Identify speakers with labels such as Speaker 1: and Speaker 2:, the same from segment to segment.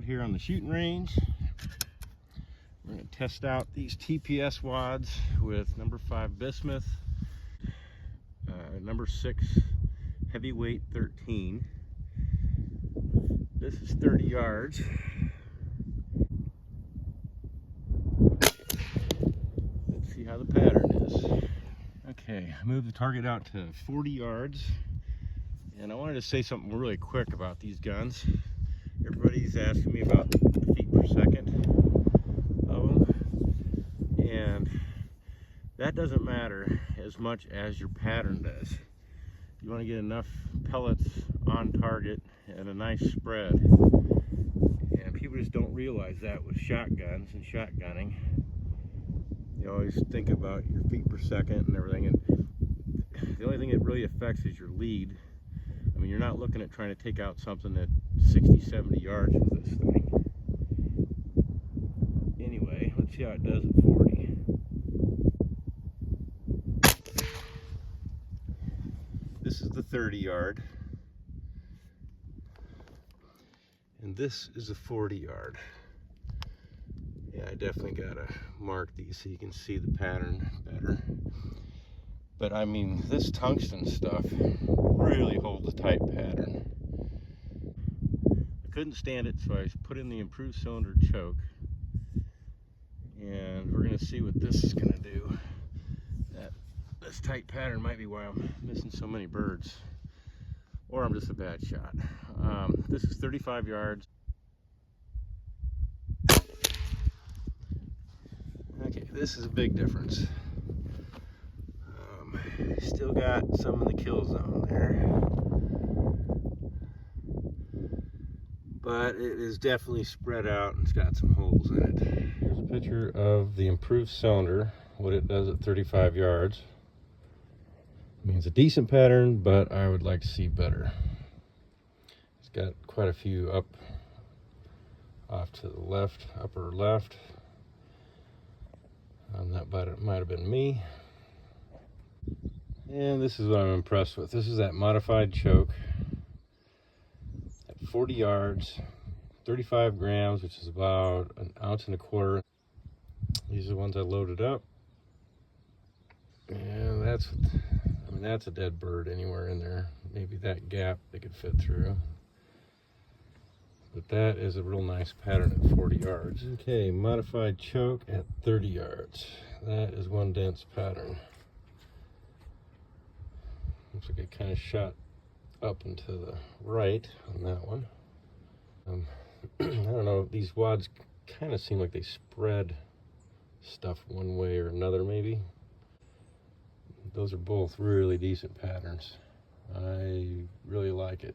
Speaker 1: out here on the shooting range. We're going to test out these TPS wads with number 5 bismuth, number 6 heavyweight 13. This is 30 yards. Let's see how the pattern is. Okay, I moved the target out to 40 yards. And I wanted to say something really quick about these guns. Everybody's asking me about feet per second of them. And that doesn't matter as much as your pattern does. You want to get enough pellets on target and a nice spread. And people just don't realize that with shotguns and shotgunning. You always think about your feet per second and everything. And the only thing it really affects is your lead. I mean, you're not looking at trying to take out something at 60, 70 yards with this thing. Anyway, let's see how it does at 40. This is the 30 yard. And this is the 40 yard. Yeah, I definitely gotta mark these so you can see the pattern better. But I mean, this tungsten stuff really holds a tight pattern. I couldn't stand it, so I put in the improved cylinder choke. And we're gonna see what this is gonna do. This tight pattern might be why I'm missing so many birds. Or I'm just a bad shot. This is 35 yards. Okay, this is a big difference. Still got some in the kill zone there, but it is definitely spread out and it's got some holes in it. Here's a picture of the improved cylinder, what it does at 35 yards. I mean, it's a decent pattern, but I would like to see better. It's got quite a few up off to the left, upper left. That might have been me. And this is what I'm impressed with. This is that modified choke at 40 yards, 35 grams, which is about 1.25 ounces. These are the ones I loaded up. And that's a dead bird anywhere in there. Maybe that gap they could fit through. But that is a real nice pattern at 40 yards. Okay, modified choke at 30 yards. That is one dense pattern. Looks like it kind of shot up and to the right on that one. I don't know, these wads kind of seem like they spread stuff one way or another maybe. Those are both really decent patterns. I really like it.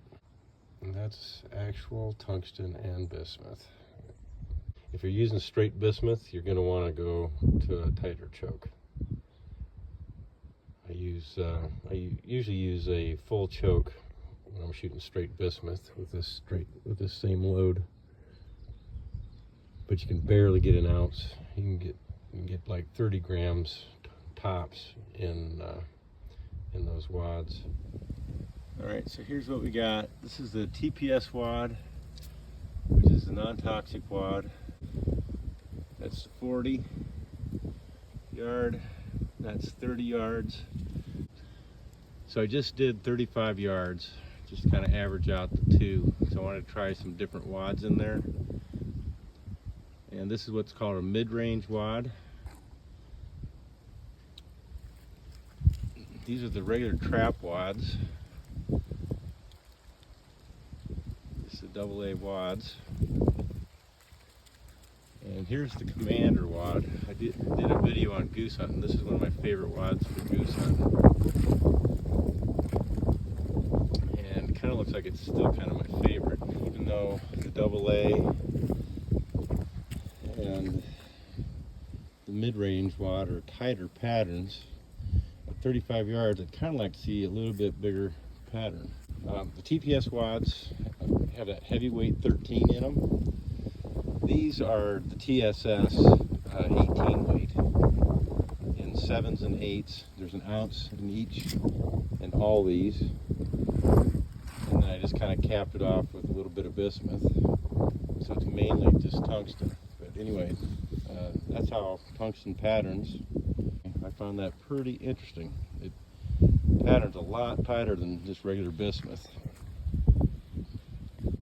Speaker 1: And that's actual tungsten and bismuth. If you're using straight bismuth, you're going to want to go to a tighter choke. I usually use a full choke when I'm shooting straight bismuth with this same load. But you can barely get an ounce. You can get like 30 grams tops in those wads. All right, so here's what we got. This is the TPS wad, which is the non-toxic wad. That's the 40 yard. That's 30 yards. So I just did 35 yards, just kind of average out the two. So I wanted to try some different wads in there. And this is what's called a mid-range wad. These are the regular trap wads. This is the AA wads. And here's the commander wad. I did a video on goose hunting. This is one of my favorite wads for goose hunting. And it kind of looks like it's still kind of my favorite, even though the AA and the mid-range wad are tighter patterns. At 35 yards, I'd kind of like to see a little bit bigger pattern. The TPS wads have that heavyweight 13 in them. These are the TSS 18 weight in 7s and 8s. There's an ounce in each in all these. And then I just kind of capped it off with a little bit of bismuth. So to make tungsten. But anyway, that's how tungsten patterns. I found that pretty interesting. It patterns a lot tighter than just regular bismuth.